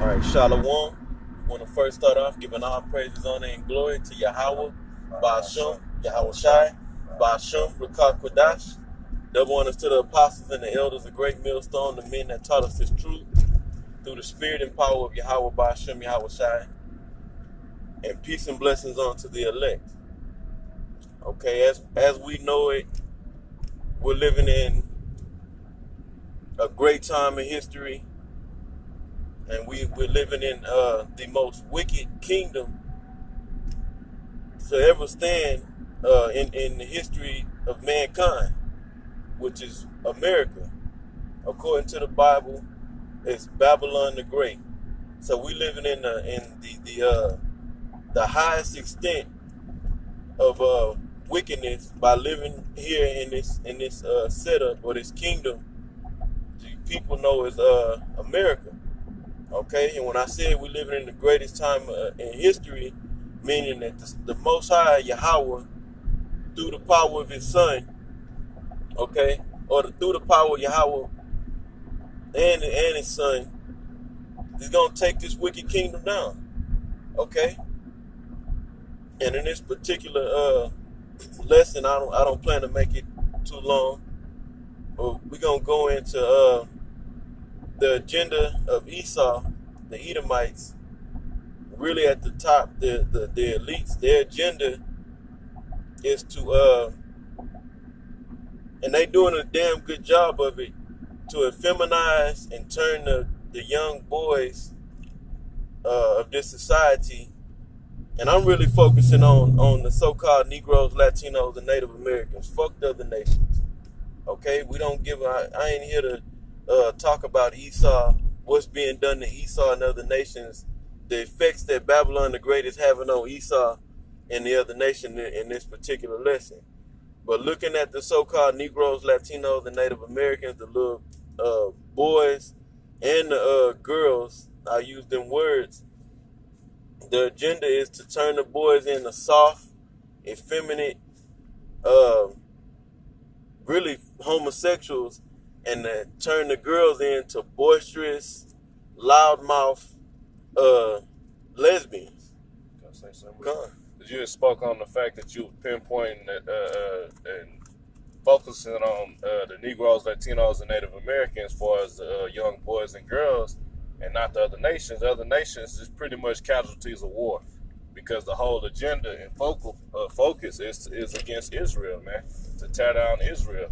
All right, Shalom. We want to first start off giving all praises, honor, and glory to Yahweh, Ba'ashem, Yahweh Shai, Ba'ashem, Rakah Kodash. Double honors to the apostles and the elders, a great millstone, the men that taught us this truth through the spirit and power of Yahweh, Ba'ashem, Yahweh Shai, and peace and blessings unto the elect. Okay, as we know it, we're living in a great time in history. And we're living in the most wicked kingdom to ever stand in the history of mankind, which is America. According to the Bible, it's Babylon the Great. So we living in the highest extent of wickedness by living here in this setup or this kingdom. People know as America. Okay, and when I say we're living in the greatest time in history, meaning that the Most High Yahweh, through the power of His Son, okay, or through the power of Yahweh and His Son, He's gonna take this wicked kingdom down. Okay, and in this particular lesson, I don't plan to make it too long. But we're gonna go into the agenda of Esau, the Edomites, really at the top, the elites. Their agenda is to, and they doing a damn good job of it, to effeminize and turn the young boys of this society. And I'm really focusing on the so-called Negroes, Latinos, and Native Americans. Fuck the other nations. Okay, we don't give. I ain't here to talk about Esau, what's being done to Esau and other nations, the effects that Babylon the Great is having on Esau and the other nation in this particular lesson. But looking at the so-called Negroes, Latinos, and Native Americans, the little boys and the girls, I use them words, the agenda is to turn the boys into soft, effeminate, really homosexuals, and turn the girls into boisterous, loudmouth lesbians. Can I say something? Because you had spoke on the fact that you were pinpointing and focusing on the Negroes, Latinos, and Native Americans as far as the young boys and girls, and not the other nations. The other nations is pretty much casualties of war, because the whole agenda and focus is against Israel, man, to tear down Israel.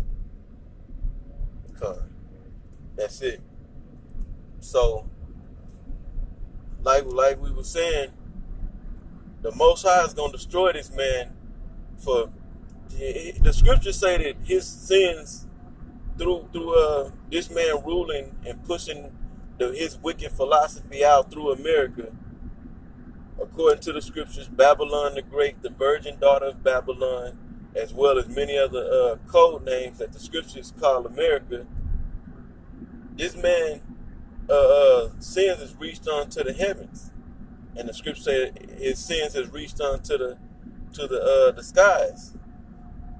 That's it. So, like we were saying, the Most High is gonna destroy this man. For the scriptures say that his sins through this man ruling and pushing his wicked philosophy out through America. According to the scriptures, Babylon the Great, the virgin daughter of Babylon, as well as many other code names that the scriptures call America. This man sins has reached onto the heavens, and the scripture said his sins has reached onto the skies.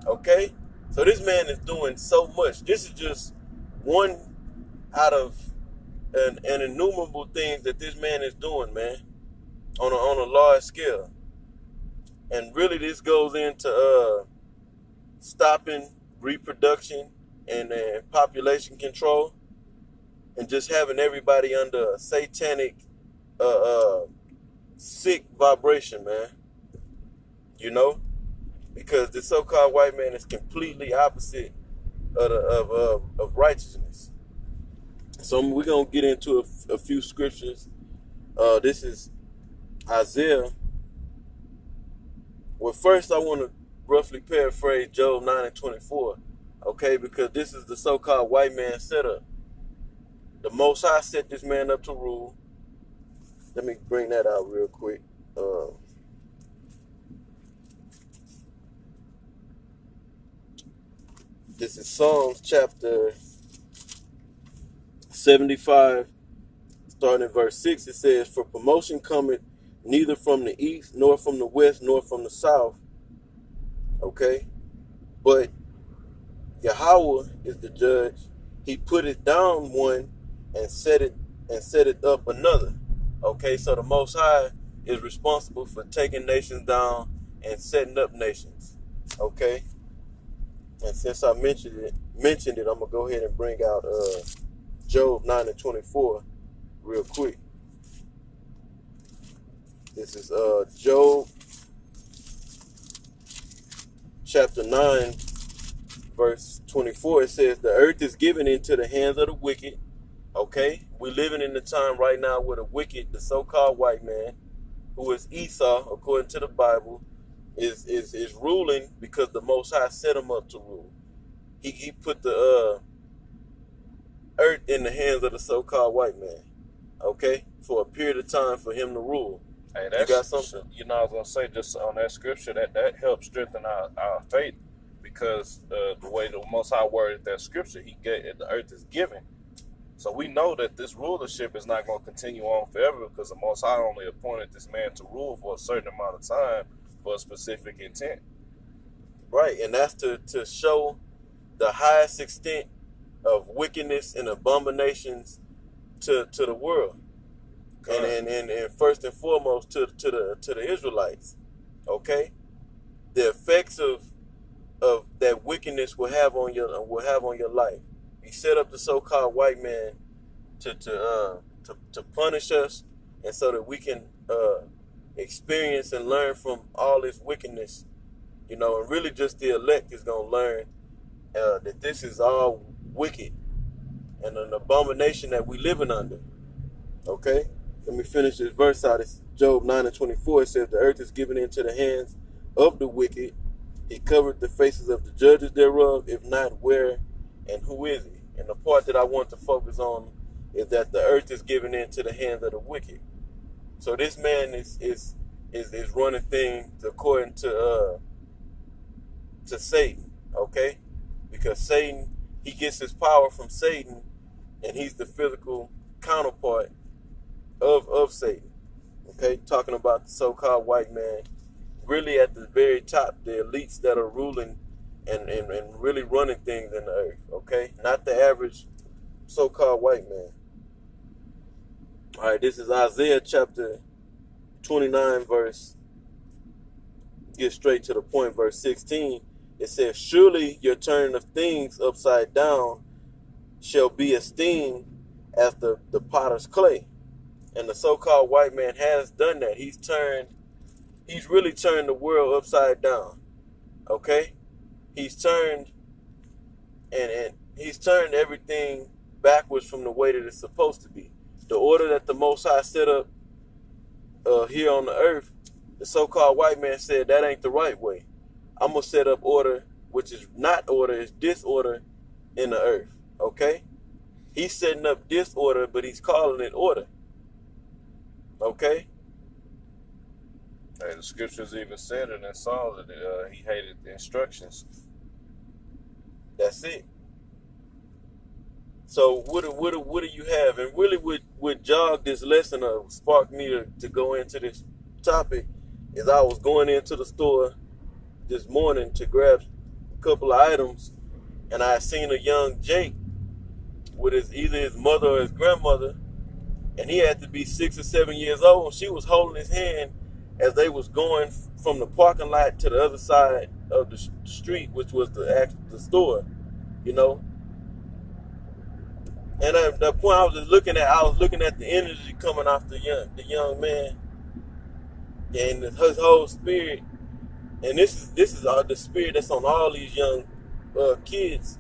Okay, so this man is doing so much. This is just one out of an innumerable things that this man is doing, man, on a large scale. And really, this goes into stopping reproduction and population control, and just having everybody under a satanic, sick vibration, man. You know, because the so-called white man is completely opposite of righteousness. So we're gonna get into a few scriptures. This is Isaiah. Well, first I want to roughly paraphrase Job 9:24, okay, because this is the so-called white man setup. The Most High set this man up to rule. Let me bring that out real quick. This is Psalms chapter 75, starting at verse 6. It says, "For promotion cometh neither from the east, nor from the west, nor from the south." Okay? But Yahweh is the judge. He put it down one and set it up another. Okay, so the Most High is responsible for taking nations down and setting up nations. Okay, and since I mentioned it, I'm gonna go ahead and bring out Job 9:24 real quick. This is Job chapter 9, verse 24. It says, "The earth is given into the hands of the wicked." Okay, we're living in the time right now where the wicked, the so-called white man, who is Esau, according to the Bible, is ruling because the Most High set him up to rule. He put the earth in the hands of the so-called white man, okay, for a period of time for him to rule. Hey, You got something? I was gonna say just on that scripture that helps strengthen our faith, because the way the Most High worded that scripture, He gave the earth is given. So we know that this rulership is not going to continue on forever, because the Most High only appointed this man to rule for a certain amount of time for a specific intent. Right, and that's to show the highest extent of wickedness and abominations to the world, and first and foremost to the Israelites. Okay, the effects of that wickedness will have on your life. He set up the so-called white man to punish us, and so that we can experience and learn from all this wickedness, and really just the elect is gonna learn that this is all wicked and an abomination that we living under. Okay, let me finish this verse out. It's Job 9:24. It says, "The earth is given into the hands of the wicked. He covered the faces of the judges thereof. If not, where and who is he?" And the part that I want to focus on is that the earth is given into the hands of the wicked. So this man is running things according to Satan, okay? Because Satan, he gets his power from Satan, and he's the physical counterpart of Satan. Okay, talking about the so-called white man, really at the very top, the elites that are ruling and really running things in the earth, okay? Not the average so-called white man. All right, this is Isaiah chapter 29, get straight to the point, verse 16. It says, "Surely your turning of things upside down shall be esteemed as the potter's clay." And the so-called white man has done that. He's really turned the world upside down, okay? He's turned and he's turned everything backwards from the way that it's supposed to be. The order that the Most High set up here on the earth, the so-called white man said that ain't the right way. I'm gonna set up order, which is not order, it's disorder in the earth. Okay? He's setting up disorder, but he's calling it order. Okay? Hey, the scriptures even said it in Psalm that he hated the instructions. That's it. So what do you have? And really what jogged this lesson or sparked me to go into this topic is I was going into the store this morning to grab a couple of items, and I seen a young Jake with either his mother or his grandmother, and he had to be 6 or 7 years old, and she was holding his hand as they was going from the parking lot to the other side of the street, which was the store, And at that point I was looking at the energy coming off the young man and his whole spirit. And this is the spirit that's on all these young kids,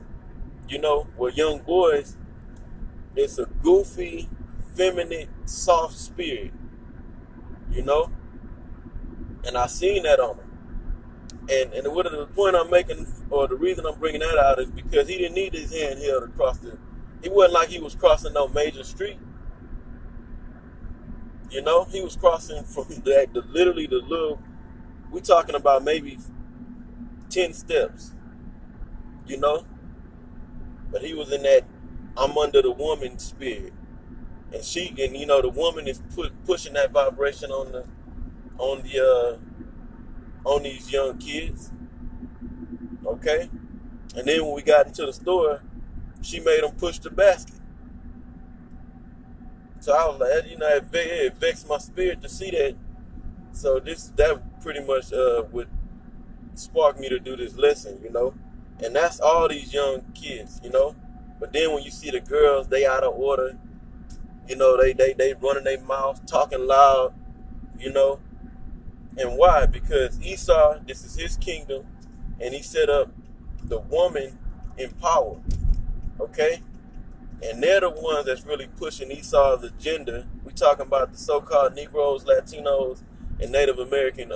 or young boys. It's a goofy, feminine, soft spirit, and I seen that on him. And what the point I'm making, or the reason I'm bringing that out, is because he didn't need his hand held across it wasn't like he was crossing no major street. He was crossing from literally the little, we talking about maybe 10 steps, but he was in that I'm under the woman spirit, and the woman is pushing that vibration on these young kids, okay? And then when we got into the store, she made them push the basket. So I was like, it vexed my spirit to see that. So that pretty much would spark me to do this lesson, and that's all these young kids. But then when you see the girls, they out of order, they running their mouth, talking loud, and why? Because Esau, this is his kingdom, and he set up the woman in power, okay? And they're the ones that's really pushing Esau's agenda. We talking about the so-called Negroes, Latinos, and Native American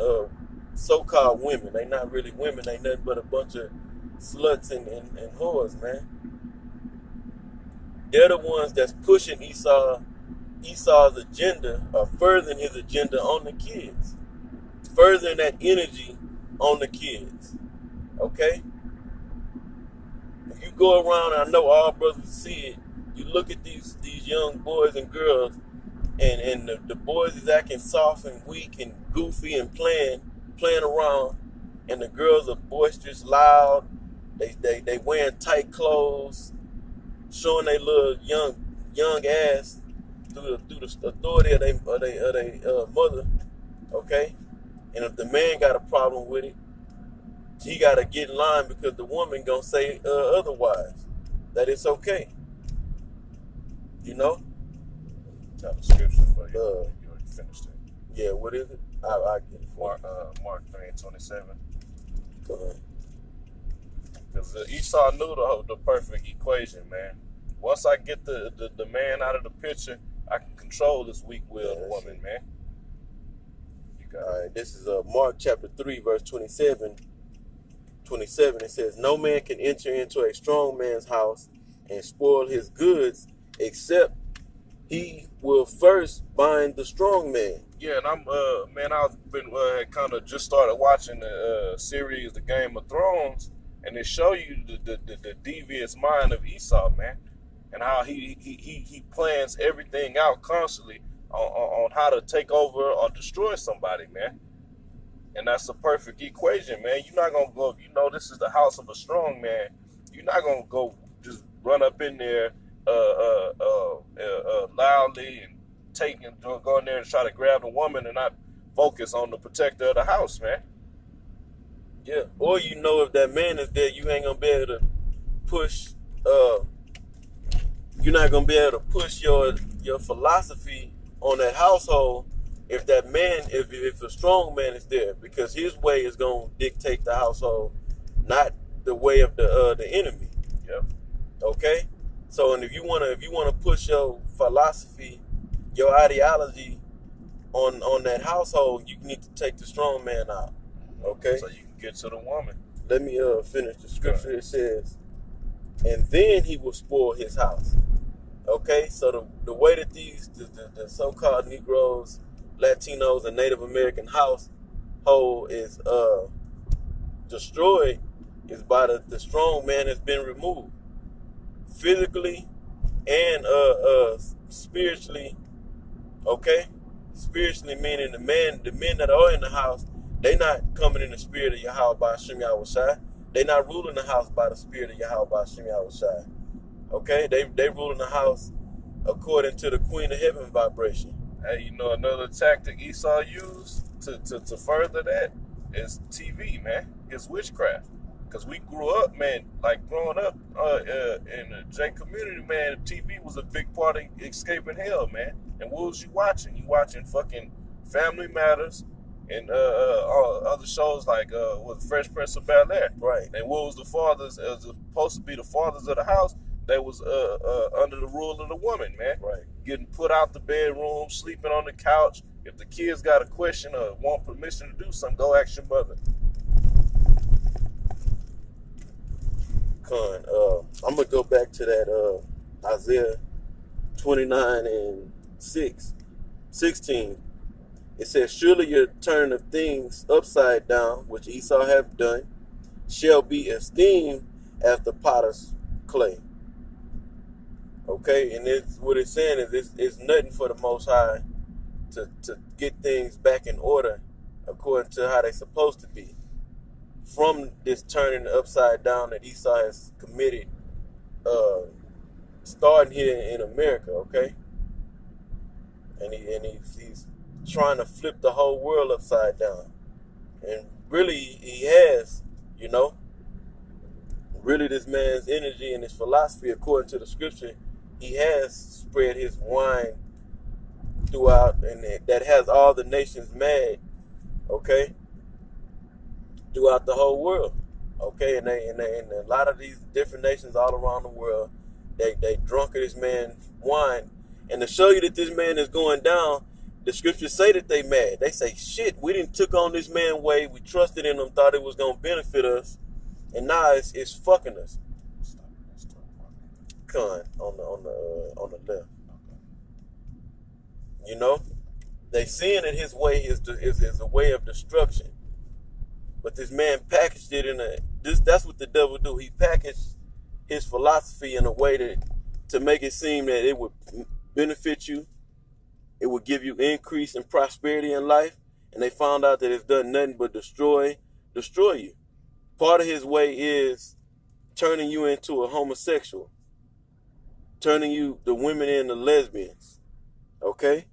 so-called women. They not really women. They nothing but a bunch of sluts and whores, man. They're the ones that's pushing Esau's agenda, or furthering his agenda on the kids. Furthering that energy on the kids. Okay? If you go around, and I know all brothers see it, you look at these young boys and girls, and the boys is acting soft and weak and goofy and playing around, and the girls are boisterous, loud. They wearing tight clothes, showing their little young ass through the authority of their mother. Okay, and if the man got a problem with it, he gotta get in line, because the woman gonna say otherwise, that it's okay. Tell the scripture for you. You already finished it. Yeah, what is it? I get it. Mark 3:27. Go ahead. Because Esau knew the perfect equation, man. Once I get the man out of the picture, I can control this weak-willed woman, man. You got all right, this is Mark chapter 3, verse 27. It says, "No man can enter into a strong man's house and spoil his goods, except he will first bind the strong man." Yeah, and I've been kind of just started watching the series, The Game of Thrones, and it show you the devious mind of Esau, man, and how he plans everything out constantly on how to take over or destroy somebody, man. And that's the perfect equation, man. You're not gonna go, this is the house of a strong man. You're not gonna go just run up in there loudly and go in there and try to grab the woman and not focus on the protector of the house, man. Yeah, or if that man is there, you ain't gonna be able to push. You're not gonna be able to push your philosophy on that household if that man, if a strong man is there, because his way is gonna dictate the household, not the way of the enemy. Yep. Okay. So, and if you wanna push your philosophy, your ideology on that household, you need to take the strong man out. Okay. So you can get to the woman. Let me finish the scripture. It says, "And then he will spoil his house." Okay. So the way that the so-called Negroes, Latinos, and Native American household is destroyed is by the strong man has been removed, physically and spiritually. Okay, spiritually meaning the men that are in the house, they not coming in the spirit of Yahweh Ba'ashem Yahushai. They not ruling the house by the spirit of Yahweh Ba'ashem Yahushai. Okay, they ruling the house according to the Queen of Heaven vibration. Hey, another tactic Esau used to further that is TV, man. It's witchcraft. Because we grew up, man, like growing up in the J community, man, TV was a big part of escaping hell, man. And what was you watching? You watching fucking Family Matters and other shows like with Fresh Prince of Bel-Air. Right. And what was the fathers? It was supposed to be the fathers of the house. They was under the rule of the woman, man. Right. Getting put out the bedroom, sleeping on the couch. If the kids got a question or want permission to do something, go ask your mother. I'm gonna go back to that Isaiah 29:16. It says, "Surely your turn of things upside down, which Esau hath done, shall be esteemed as the potter's clay." Okay, and what it's saying is it's nothing for the Most High to get things back in order according to how they're supposed to be, from this turning upside down that Esau has committed, starting here in America. Okay, and he's trying to flip the whole world upside down. And really, he has, you know. Really, this man's energy and his philosophy, according to the scripture, he has spread his wine throughout, and that has all the nations mad, okay, throughout the whole world, okay, and a lot of these different nations all around the world, they drunk of this man's wine, and to show you that this man is going down, the scriptures say that they mad. They say, shit, we didn't took on this man's way, we trusted in him, thought it was gonna benefit us, and now it's fucking us. Con on the left. You know, they seeing that his way is a way of destruction, but this man packaged it in that's what the devil do. He packaged his philosophy in a way to make it seem that it would benefit you, it would give you increase in prosperity in life, and they found out that it's done nothing but destroy you. Part of his way is turning you into a homosexual, turning you, the women, into lesbians, okay?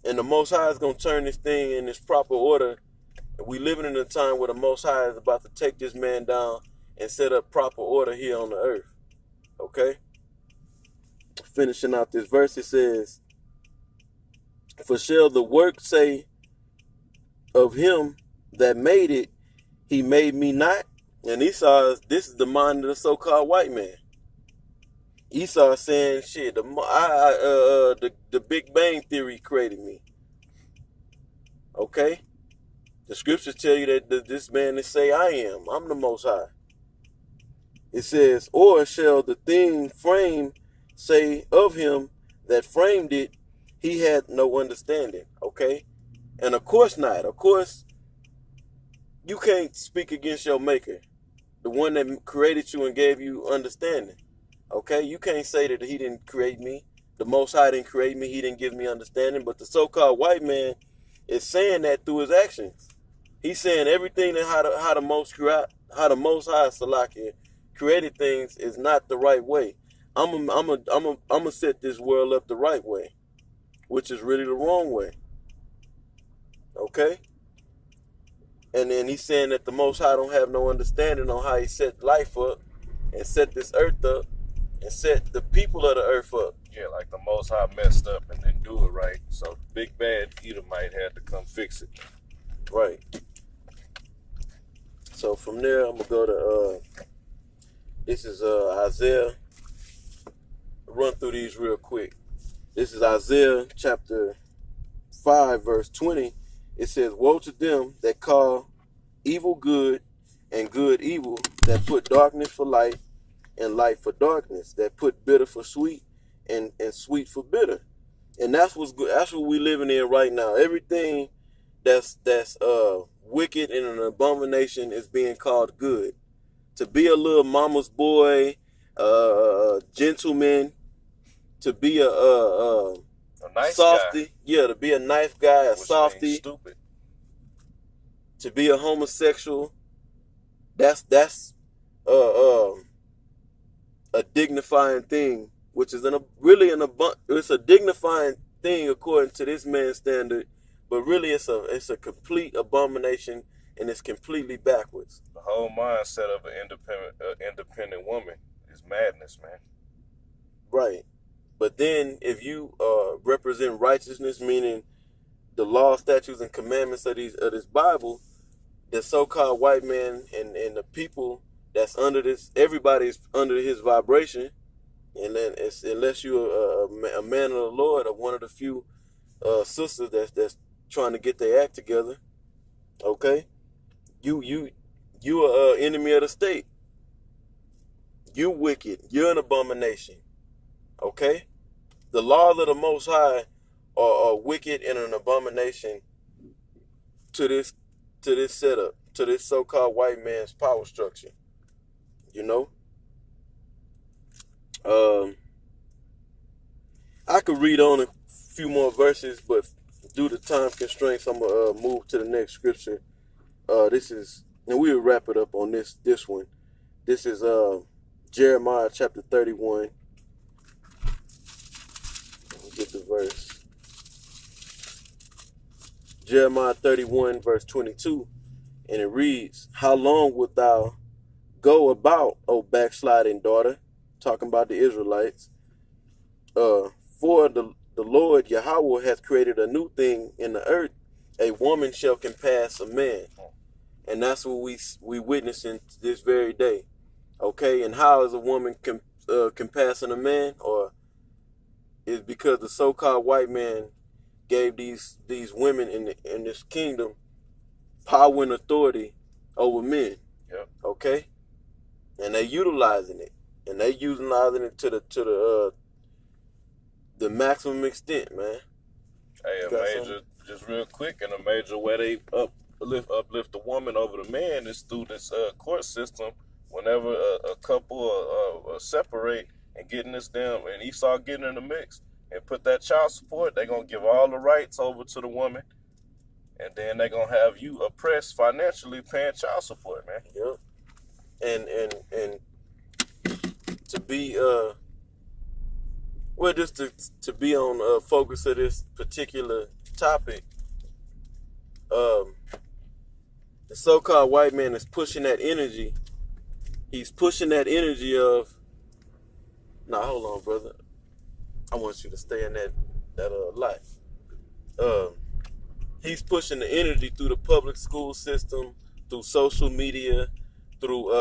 And the Most High is going to turn this thing in its proper order. And we living in a time where the Most High is about to take this man down and set up proper order here on the earth, okay? Finishing out this verse, it says, for shall the work say of him that made it, he made me not? And Esau, this is the mind of the so-called white man. Esau saying, shit, the Big Bang Theory created me. Okay? The scriptures tell you that this man is say, I'm the Most High. It says, or shall the thing framed say of him that framed it, he had no understanding. Okay? And of course not. Of course, you can't speak against your maker, the one that created you and gave you understanding. Okay? You can't say that he didn't create me. The Most High didn't create me. He didn't give me understanding. But the so-called white man is saying that through his actions. He's saying everything that how the Most High Salakia created things is not the right way. I'm gonna set this world up the right way, which is really the wrong way. Okay? And then he's saying that the Most High don't have no understanding on how he set life up and set this earth up and set the people of the earth up. Yeah, like the Most High messed up and didn't do it right. So big bad Edomite had to come fix it. Right. So from there, I'm going to go to, this is Isaiah. I'll run through these real quick. This is Isaiah chapter 5, verse 20. It says, woe to them that call evil good and good evil, that put darkness for light and light for darkness, that put bitter for sweet and sweet for bitter. And that's what's good. That's what we living in right now. Everything that's wicked and an abomination is being called good. To be a little mama's boy, gentleman, to be a nice softy, guy. Yeah, to be a nice guy, a Which softy, stupid. To be a homosexual, that's a dignifying thing, which is it's a dignifying thing according to this man's standard, but really it's a complete abomination and it's completely backwards. The whole mindset of an independent woman is madness, man. Right. But then if you represent righteousness, meaning the law, statutes, and commandments of this Bible, the so-called white man and the people that's under this, everybody's under his vibration, and then unless you're a man of the Lord or one of the few sisters that's trying to get their act together, okay, you are an enemy of the state. You wicked. You're an abomination. Okay? The laws of the Most High are wicked and an abomination to this setup, to this so-called white man's power structure. You know? I could read on a few more verses, but due to time constraints, I'm going to move to the next scripture. This is, and we'll wrap it up on this one. This is Jeremiah chapter 31. Let me get the verse. Jeremiah 31, verse 22, and it reads, "How long wilt thou go about, O backsliding daughter?" Talking about the Israelites. For the Lord Yahweh hath created a new thing in the earth. A woman shall compass a man. And that's what we witnessing this very day. Okay, and how is a woman compassing a man? Or is because the so-called white man gave these women in this kingdom power and authority over men. Yep. Okay, and they utilizing it, and they utilizing it to the maximum extent, man. Hey, just real quick, and a major way they uplift the woman over the man is through this court system. Whenever a couple separate and getting this damn, and Esau getting in the mix and put that child support, they gonna give all the rights over to the woman, and then they gonna have you oppressed financially paying child support, man. Yep. And to be just to be on focus of this particular topic, the so-called white man is pushing that energy. He's pushing that energy of, nah, hold on, brother. I want you to stay in that life. He's pushing the energy through the public school system, through social media, through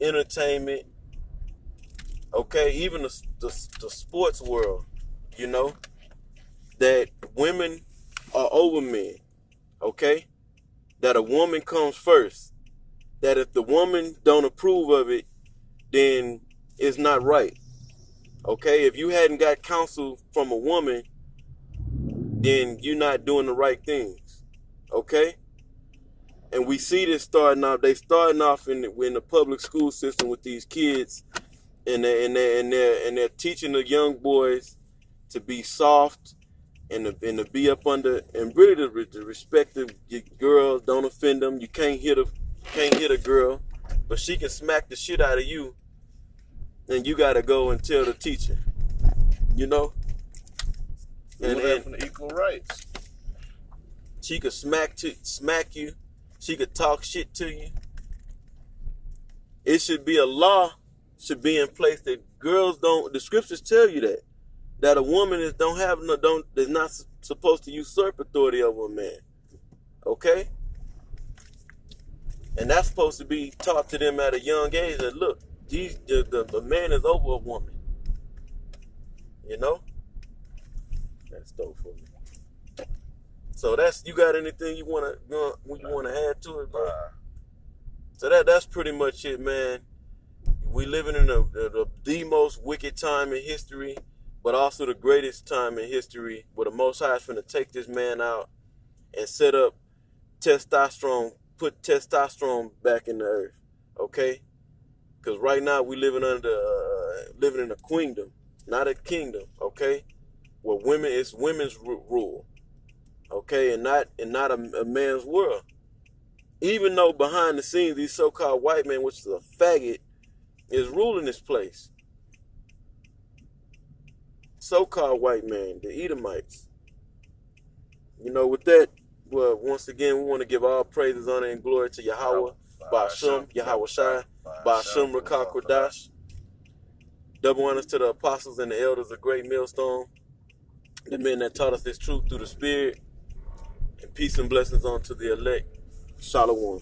entertainment. Okay, even the sports world, you know, that women are over men. Okay, that a woman comes first. That if the woman don't approve of it, then it's not right. Okay, if you hadn't got counsel from a woman, then you're not doing the right things. Okay, and we see this starting off. They starting off in the public school system with these kids, and they're teaching the young boys to be soft and to be up under, and really to respect the girls. Don't offend them. You can't hit a girl, but she can smack the shit out of you, and you gotta go and tell the teacher, you know. And the equal rights. She could smack you. She could talk shit to you. It should be a law, should be in place that girls don't. The scriptures tell you that a woman is not supposed to usurp authority over a man. Okay. And that's supposed to be taught to them at a young age that, look, the man is over a woman. You know? That's dope for me. So you got anything you wanna add to it, bro? So that's pretty much it, man. We living in the most wicked time in history, but also the greatest time in history, where the Most High is finna take this man out and set up testosterone. Put testosterone back in the earth, okay? Because right now we living in a queendom, not a kingdom, okay? Where it's women's rule, okay, and not a man's world. Even though behind the scenes these so-called white men, which is a faggot, is ruling this place. So-called white man, the Edomites. You know, with that. Well, once again, we want to give all praises, honor, and glory to Yahweh, Ba'asham, Yahweh Shai, Ba'asham Rakah Kodash. Double honors to the apostles and the elders of Great Millstone, the men that taught us this truth through the Spirit, and peace and blessings unto the elect. Shalom.